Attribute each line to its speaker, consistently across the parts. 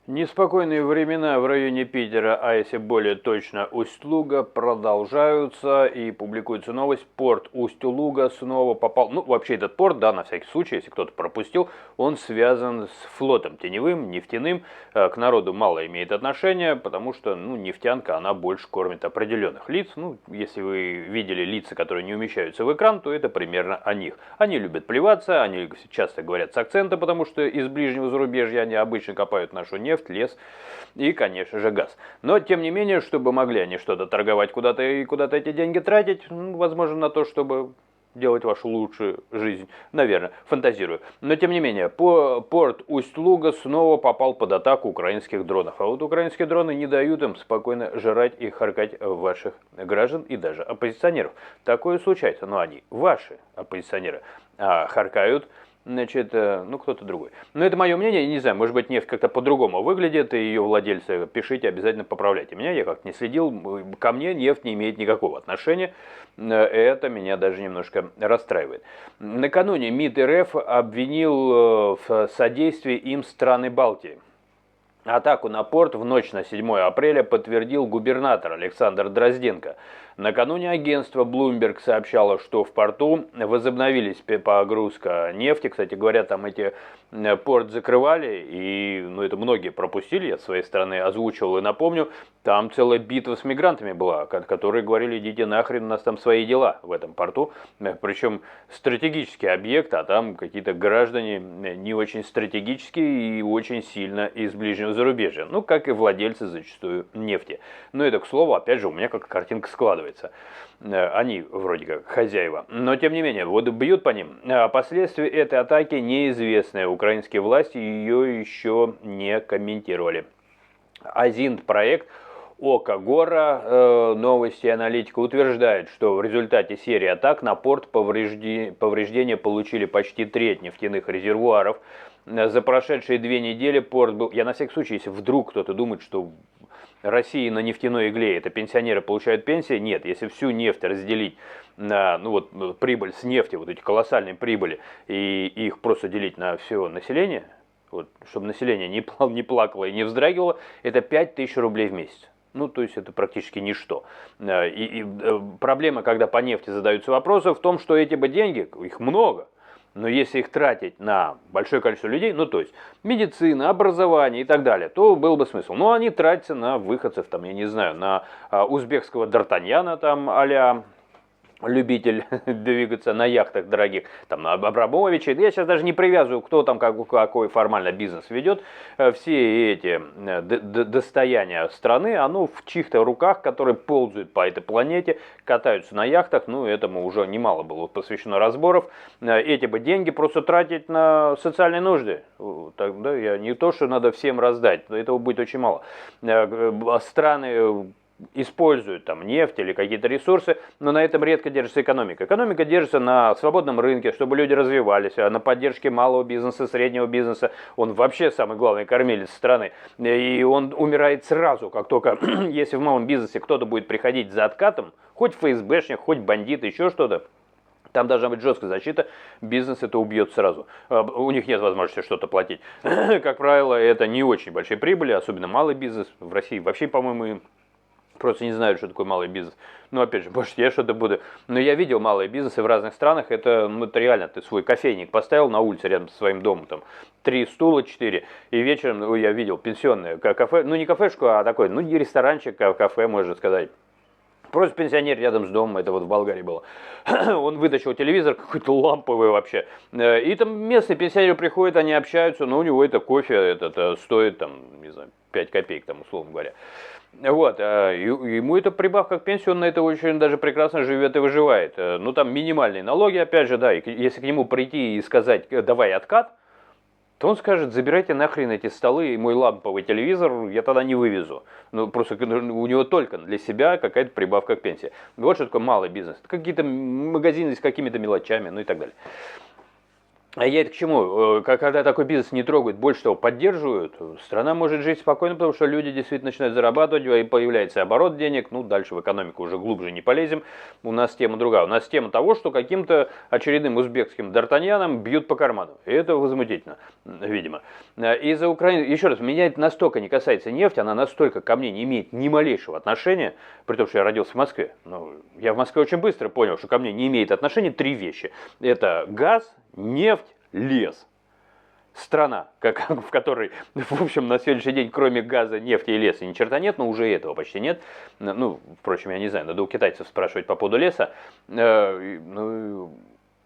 Speaker 1: Неспокойные времена в районе Питера, а если более точно Усть-Луга, продолжаются и публикуется новость. Порт Усть-Луга снова попал, ну вообще этот порт, да, на всякий случай, если кто-то пропустил, он связан с флотом теневым, нефтяным, к народу мало имеет отношения, потому что, ну, нефтянка, она больше кормит определенных лиц. Ну, если вы видели лица, которые не умещаются в экран, то это примерно о них. Они любят плеваться, они часто говорят с акцента, потому что из ближнего зарубежья они обычно копают нашу нефть, лес и, конечно же, газ. Но, тем не менее, чтобы могли они что-то торговать куда-то и куда-то эти деньги тратить, ну, возможно, на то, чтобы делать вашу лучшую жизнь, наверное, фантазирую. Но, тем не менее, порт Усть-Луга снова попал под атаку украинских дронов. А вот украинские дроны не дают им спокойно жрать и харкать ваших граждан и даже оппозиционеров. Такое случается, но они ваши оппозиционеры, а харкают, значит, ну, кто-то другой. Но это мое мнение, не знаю, может быть, нефть как-то по-другому выглядит, и ее владельцы, пишите, обязательно поправляйте меня, я как-то не следил, ко мне нефть не имеет никакого отношения, это меня даже немножко расстраивает. Накануне МИД РФ обвинил в содействии им страны Балтии. Атаку на порт в ночь на 7 апреля подтвердил губернатор Александр Дрозденко. Накануне агентство Bloomberg сообщало, что в порту возобновились погрузка нефти. Кстати говоря, там эти порт закрывали, и ну, это многие пропустили, я с своей стороны озвучивал и напомню, там целая битва с мигрантами была, которые говорили, идите нахрен, у нас там свои дела в этом порту. Причем стратегический объект, а там какие-то граждане не очень стратегические и очень сильно из ближнего зарубежья. Ну, как и владельцы зачастую нефти. Но это, к слову, опять же, у меня как картинка складывается. Они вроде как хозяева. Но, тем не менее, вот бьют по ним. Последствия этой атаки неизвестны. Украинские власти ее еще не комментировали. Азинд-проект Ока Гора, новости и аналитика утверждает, что в результате серии атак на порт повреждения получили почти треть нефтяных резервуаров. За прошедшие 2 недели порт был... Я на всякий случай, если вдруг кто-то думает, что России на нефтяной игле это пенсионеры получают пенсии, нет, если всю нефть разделить на, ну вот, прибыль с нефти, вот эти колоссальные прибыли, и их просто делить на все население, вот, чтобы население не плакало и не вздрагивало, это 5000 рублей в месяц. Ну, то есть это практически ничто. Проблема, когда по нефти задаются вопросы, в том, что эти бы деньги, их много, но если их тратить на большое количество людей, ну то есть медицина, образование и так далее, то был бы смысл. Но они тратятся на выходцев, там, я не знаю, на узбекского Д'Артаньяна, там, а-ля любитель двигаться на яхтах дорогих, там, на Абрамовича. Я сейчас даже не привязываю, кто там какой формально бизнес ведет. Все эти достояния страны, оно в чьих-то руках, которые ползают по этой планете, катаются на яхтах. Ну, этому уже немало было посвящено разборов. Эти бы деньги просто тратить на социальные нужды. Тогда я не то, что надо всем раздать, этого будет очень мало. Страны используют там нефть или какие-то ресурсы, но на этом редко держится экономика. Экономика держится на свободном рынке, чтобы люди развивались, а на поддержке малого бизнеса, среднего бизнеса. Он вообще самый главный кормилец страны. И он умирает сразу, как только, если в малом бизнесе кто-то будет приходить за откатом, хоть ФСБшник, хоть бандит, еще что-то, там должна быть жесткая защита, бизнес это убьет сразу. У них нет возможности что-то платить. Как правило, это не очень большие прибыли, особенно малый бизнес. В России вообще, по-моему, просто не знаю, что такое малый бизнес. Ну, опять же, может, я что-то буду. Но я видел малые бизнесы в разных странах. Это, ну, это реально, ты свой кофейник поставил на улице рядом со своим домом, там, 3 стула, 4. И вечером, ну, я видел пенсионное кафе, ну, не кафешку, а такой, ну, не ресторанчик, а кафе, можно сказать. Просто пенсионер рядом с домом, это вот в Болгарии было. Он вытащил телевизор, какой-то ламповый вообще. И там местные пенсионеры приходят, они общаются, но у него это кофе этот стоит, там, не знаю, 5 копеек, там, условно говоря. Вот, ему эта прибавка к пенсии, он на это очень даже прекрасно живет и выживает. Ну, там минимальные налоги, опять же, да, и если к нему прийти и сказать, давай откат, то он скажет, забирайте нахрен эти столы и мой ламповый телевизор, я тогда не вывезу. Ну, просто у него только для себя какая-то прибавка к пенсии. Вот что такое малый бизнес. Какие-то магазины с какими-то мелочами, ну и так далее. А я это к чему? Когда такой бизнес не трогают, больше того, поддерживают, страна может жить спокойно, потому что люди действительно начинают зарабатывать, и появляется оборот денег, ну, дальше в экономику уже глубже не полезем. У нас тема другая. У нас тема того, что каким-то очередным узбекским д'Артаньяном бьют по карману. И это возмутительно, видимо. Из-за Украины, еще раз, меня это настолько не касается нефти, она настолько ко мне не имеет ни малейшего отношения, при том, что я родился в Москве. Но я в Москве очень быстро понял, что ко мне не имеет отношения три вещи. Это газ, нефть, лес. Страна, в которой, в общем, на сегодняшний день, кроме газа, нефти и леса, ни черта нет, но уже этого почти нет. Ну, впрочем, я не знаю, надо у китайцев спрашивать по поводу леса. Ну,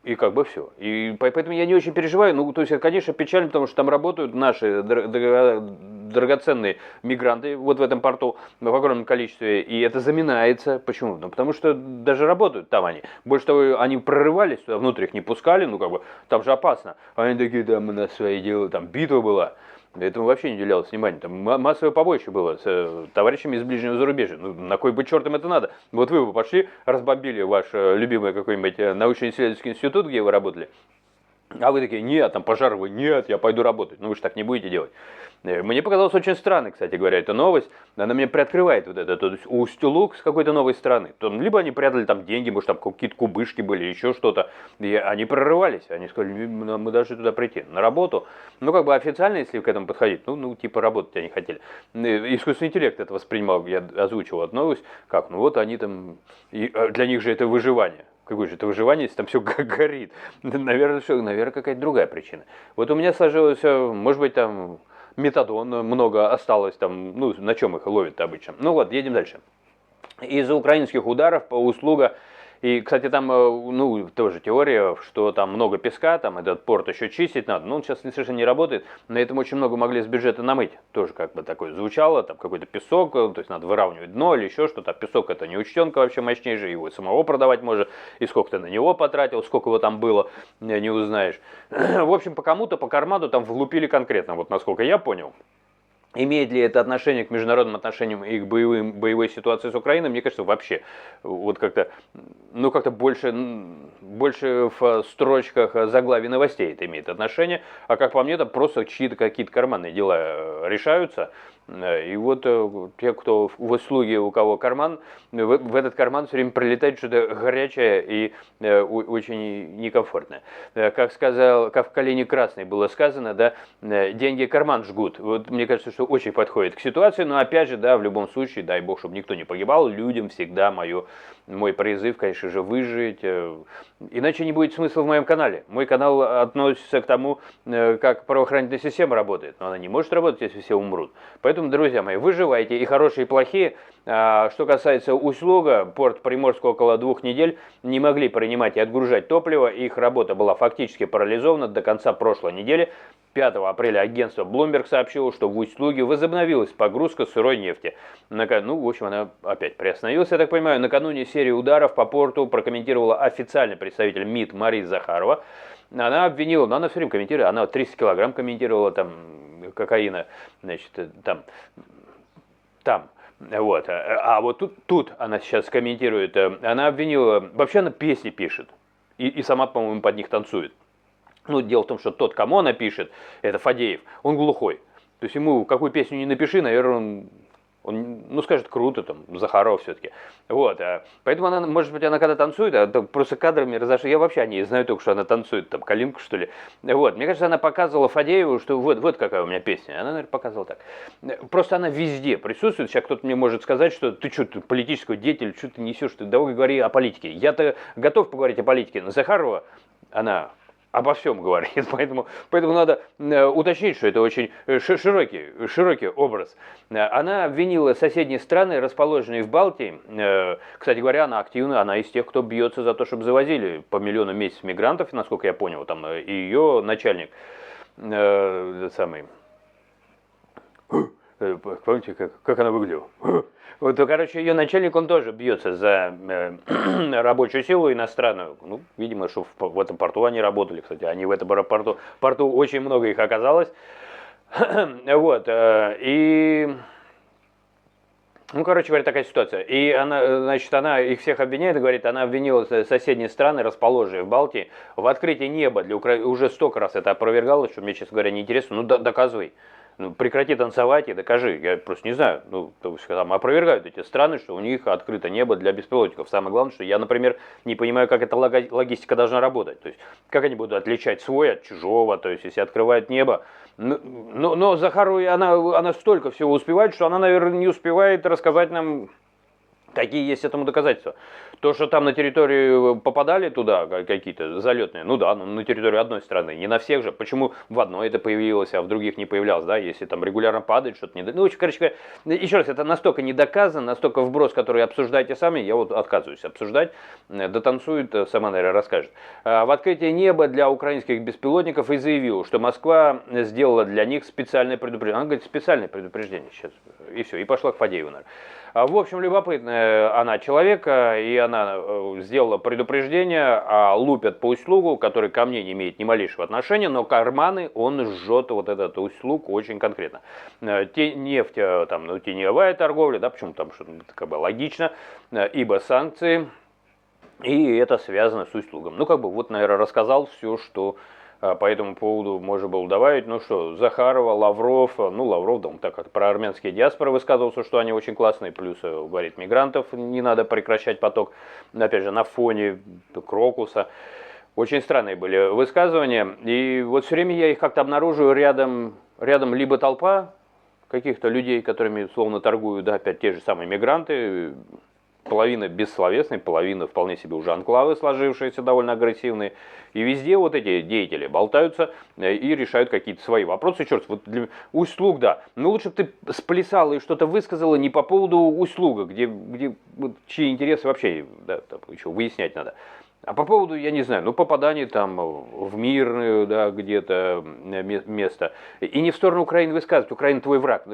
Speaker 1: и как бы все. И поэтому я не очень переживаю. Ну, то есть, это, конечно, печально, потому что там работают наши драгоценные мигранты вот в этом порту в огромном количестве, и это заминается. Почему? Ну, потому что даже работают там они. Больше того, они прорывались туда, внутрь их не пускали, ну, как бы, там же опасно. Они такие, там, у нас свои дела, там, битва была. Этому вообще не уделялось внимания. Там массовое побоище было с товарищами из ближнего зарубежья. Ну, на кой бы черт им это надо? Вот вы бы пошли, разбомбили ваш любимый какой-нибудь научно-исследовательский институт, где вы работали, а вы такие, нет, там пожар, вы, нет, я пойду работать. Ну вы же так не будете делать. Мне показалось очень странной, кстати говоря, эта новость. Она мне приоткрывает вот это, то есть Усть-Луг с какой-то новой страны. Либо они прятали там деньги, может там какие-то кубышки были, еще что-то. И они прорывались, они сказали, мы должны туда прийти на работу. Ну как бы официально, если к этому подходить, ну типа работать они хотели. Искусственный интеллект это воспринимал, я озвучивал эту новость, как, ну вот они там, для них же это выживание. Какое же это выживание, если там все горит? Наверное, какая-то другая причина. Вот у меня сложилось, может быть, там метадон много осталось, там, ну, на чем их ловят обычно. Ну вот, едем дальше. Из-за украинских ударов по услуга, и, кстати, там, ну, тоже теория, что там много песка, там этот порт еще чистить надо, но он сейчас совершенно не работает, на этом очень много могли с бюджета намыть, тоже как бы такое звучало, там какой-то песок, то есть надо выравнивать дно или еще что-то, песок это не учтенка вообще мощнейший, его самого продавать можно, и сколько ты на него потратил, сколько его там было, не узнаешь. В общем, по кому-то, по карману там влупили конкретно, вот насколько я понял. Имеет ли это отношение к международным отношениям и к боевой ситуации с Украиной, мне кажется, вообще. Вот как-то, ну как-то больше в строчках заглавий новостей это имеет отношение, а как по мне, там просто чьи-то какие-то карманные дела решаются. И вот те, кто в услуге, у кого карман, в этот карман все время прилетает что-то горячее и очень некомфортное. Как в «Калине красной» было сказано, да, деньги карман жгут. Вот мне кажется, что очень подходит к ситуации, но опять же, да, в любом случае, дай бог, чтобы никто не погибал, людям всегда мой призыв, конечно же, выжить. Иначе не будет смысла в моем канале. Мой канал относится к тому, как правоохранительная система работает. Но она не может работать, если все умрут. Поэтому, друзья мои, выживайте, и хорошие, и плохие. Что касается Усть-Луга, порт Приморска около 2 недель не могли принимать и отгружать топливо. Их работа была фактически парализована до конца прошлой недели. 5 апреля агентство Bloomberg сообщило, что в Усть-Луге возобновилась погрузка сырой нефти. Ну, в общем, она опять приостановилась, я так понимаю. Накануне серии ударов по порту прокомментировала официальный представитель МИД Мария Захарова. Она обвинила, но она все время комментирует, она 300 килограмм комментировала там кокаина, значит, там. Вот. А вот тут она сейчас комментирует, она обвинила, вообще она песни пишет, и сама, по-моему, под них танцует. Ну, дело в том, что тот, кому она пишет, это Фадеев, он глухой. То есть ему какую песню не напиши, наверное, он ну, скажет круто, там, Захаров все-таки. Вот, поэтому она, может быть, она когда танцует, просто кадрами разошли, я вообще не знаю только, что она танцует, там, калинку, что ли. Вот, мне кажется, она показывала Фадееву, что вот какая у меня песня. Она, наверное, показывала так. Просто она везде присутствует. Сейчас кто-то мне может сказать, что ты что, ты политический деятель, что ты несешь, ты давай говори о политике. Я-то готов поговорить о политике, но Захарова, она обо всем говорит, поэтому надо уточнить, что это очень широкий образ. Она обвинила соседние страны, расположенные в Балтии. Кстати говоря, она активна, она из тех, кто бьется за то, чтобы завозили по миллиону в месяц мигрантов, насколько я понял, там и ее начальник, самый, помните, как она выглядела? Вот, короче, ее начальник, он тоже бьется за рабочую силу иностранную. Ну, видимо, что в этом порту они работали, кстати. Они в этом порту очень много их оказалось. Вот, и Ну, короче говоря, такая ситуация. И она, значит, она их всех обвиняет, говорит, она обвинила соседние страны, расположенные в Балтии, в открытии неба для Украины. Уже столько раз это опровергалось, что мне, честно говоря, неинтересно. Ну, доказывай. Ну, прекрати танцевать и докажи. Я просто не знаю. Ну, то есть, там опровергают эти страны, что у них открыто небо для беспилотников. Самое главное, что я, например, не понимаю, как эта логистика должна работать. То есть, как они будут отличать свой от чужого. То есть, если открывают небо. Но Захаровой она столько всего успевает, что она, наверное, не успевает рассказать нам, какие есть этому доказательства. То, что там на территории попадали туда какие-то залетные, ну да, на территорию одной страны, не на всех же. Почему в одной это появилось, а в других не появлялось, да, если там регулярно падает что-то не... Ну, короче говоря, еще раз, это настолько не доказано, настолько вброс, который обсуждаете сами, я вот отказываюсь обсуждать, дотанцует, сама, наверное, расскажет. В открытии неба для украинских беспилотников и заявил, что Москва сделала для них специальное предупреждение. Она говорит, специальное предупреждение сейчас, и все, и пошла к Фадееву, наверное. В общем, любопытная она человек, и она сделала предупреждение, лупят по Усть-Лугу, который ко мне не имеет ни малейшего отношения, но карманы он жжет вот этот Усть-Луг очень конкретно. Нефть, там, ну, теневая торговля, да, почему там что-то как бы логично, ибо санкции, и это связано с Усть-Лугом. Ну, как бы, вот, наверное, рассказал все, что по этому поводу можно было добавить. Ну что, Захарова, Лавров, ну Лавров, да, он так про армянские диаспоры высказывался, что они очень классные, плюс, говорит, мигрантов не надо прекращать поток, опять же, на фоне Крокуса. Очень странные были высказывания, и вот все время я их как-то обнаруживаю рядом либо толпа каких-то людей, которыми словно торгуют, да, опять те же самые мигранты, половина бессловесной, половина вполне себе уже анклавы сложившиеся, довольно агрессивные. И везде вот эти деятели болтаются и решают какие-то свои вопросы. Черт, вот для Усть-Луг, да. Ну лучше бы ты сплясала и что-то высказала не по поводу Усть-Луга, где вот, чьи интересы вообще, да, там, еще выяснять надо. А по поводу, я не знаю, ну попадание там в мирное, да, где-то место. И не в сторону Украины высказывать. Украина твой враг.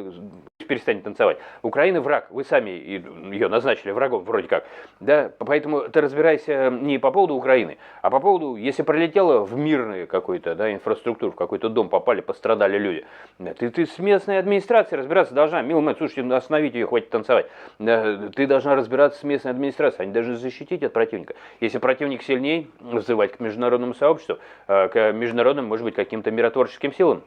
Speaker 1: Перестань танцевать. Украина враг. Вы сами ее назначили врагом вроде как. Да, поэтому ты разбирайся не по поводу Украины, а по поводу, если пролетело в мирную какую-то, да, инфраструктуру, в какой-то дом попали, пострадали люди. Ты с местной администрацией разбираться должна. Милый мой, слушайте, остановите ее, хватит танцевать. Ты должна разбираться с местной администрацией. Они должны защитить от противника. Если противник сильнее, взывать к международному сообществу, к международным, может быть, каким-то миротворческим силам.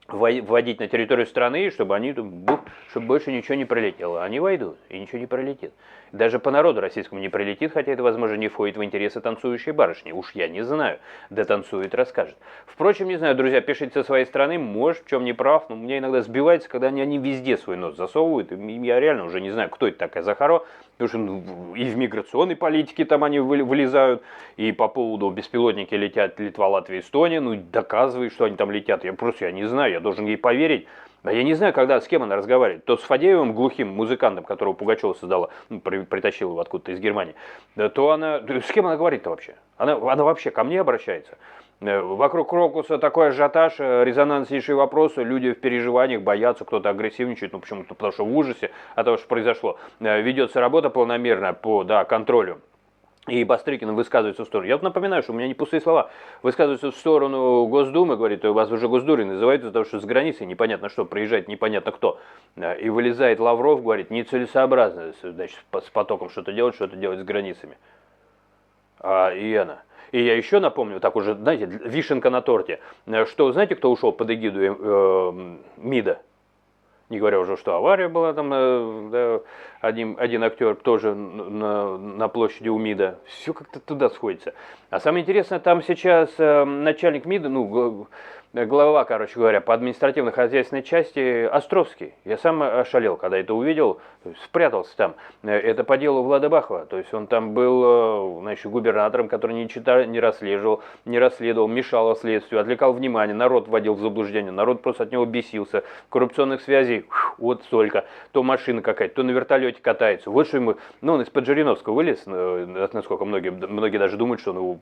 Speaker 1: Вводить на территорию страны, чтобы они, чтобы больше ничего не пролетело. Они войдут, и ничего не пролетит. Даже по народу российскому не прилетит, хотя это, возможно, не входит в интересы танцующей барышни. Уж я не знаю. Да танцует, расскажет. Впрочем, не знаю, друзья, пишите со своей стороны, может, в чем не прав, но меня иногда сбивается, когда они везде свой нос засовывают. И я реально уже не знаю, кто это такая Захарова, потому что и в миграционной политике там они вылезают, и по поводу беспилотники летят Литва, Латвия, Эстония, ну доказывай, что они там летят. Я не знаю, я должен ей поверить. А я не знаю, когда, с кем она разговаривает. То с Фадеевым, глухим музыкантом, которого Пугачева создала, ну, притащила его откуда-то из Германии, то она... С кем она говорит-то вообще? Она вообще ко мне обращается? Вокруг Крокуса такой ажиотаж, резонанснейшие вопросы, люди в переживаниях, боятся, кто-то агрессивничает, ну почему-то, потому что в ужасе от того, что произошло. Ведется работа планомерно по контролю. И Бастрыкин высказывается в сторону. Я вот напоминаю, что у меня не пустые слова. Высказывается в сторону Госдумы, говорит, у вас уже Госдурой называют из-за того, что с границы непонятно что, приезжает непонятно кто. И вылезает Лавров, говорит, нецелесообразно, значит, с потоком что-то делать с границами. И я еще напомню, так уже, знаете, вишенка на торте, что, знаете, кто ушел под эгиду МИДа? Не говоря уже, что авария была там, да, один актер тоже на площади у МИДа. Все как-то туда сходится. А самое интересное, там сейчас начальник МИДа, ну, глава, короче говоря, по административно-хозяйственной части Островский. Я сам ошалел, когда это увидел, спрятался там. Это по делу Влада Бахова. То есть он там был, значит, губернатором, который не расследовал, мешал следствию, отвлекал внимание, народ вводил в заблуждение, народ просто от него бесился. Коррупционных связей вот столько. То машина какая-то, то на вертолете катается. Вот что ему... Ну, он из-под Жириновского вылез, насколько многие даже думают, что он его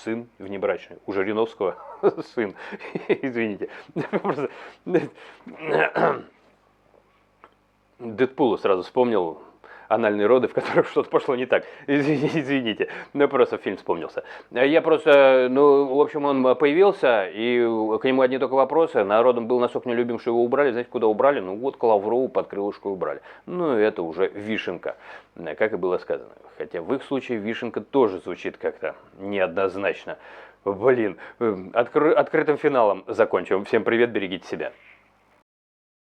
Speaker 1: сын внебрачный, у Жириновского сын, извините. Дэдпула сразу вспомнил, анальные роды, в которых что-то пошло не так. Извините, ну просто фильм вспомнился. Я просто, ну, в общем, он появился, и к нему одни только вопросы. Народом был настолько нелюбим, что его убрали. Знаете, куда убрали? Ну вот к Лаврову под крылышко убрали. Ну, это уже вишенка, как и было сказано. Хотя в их случае вишенка тоже звучит как-то неоднозначно. Блин, открытым финалом закончим. Всем привет, берегите себя.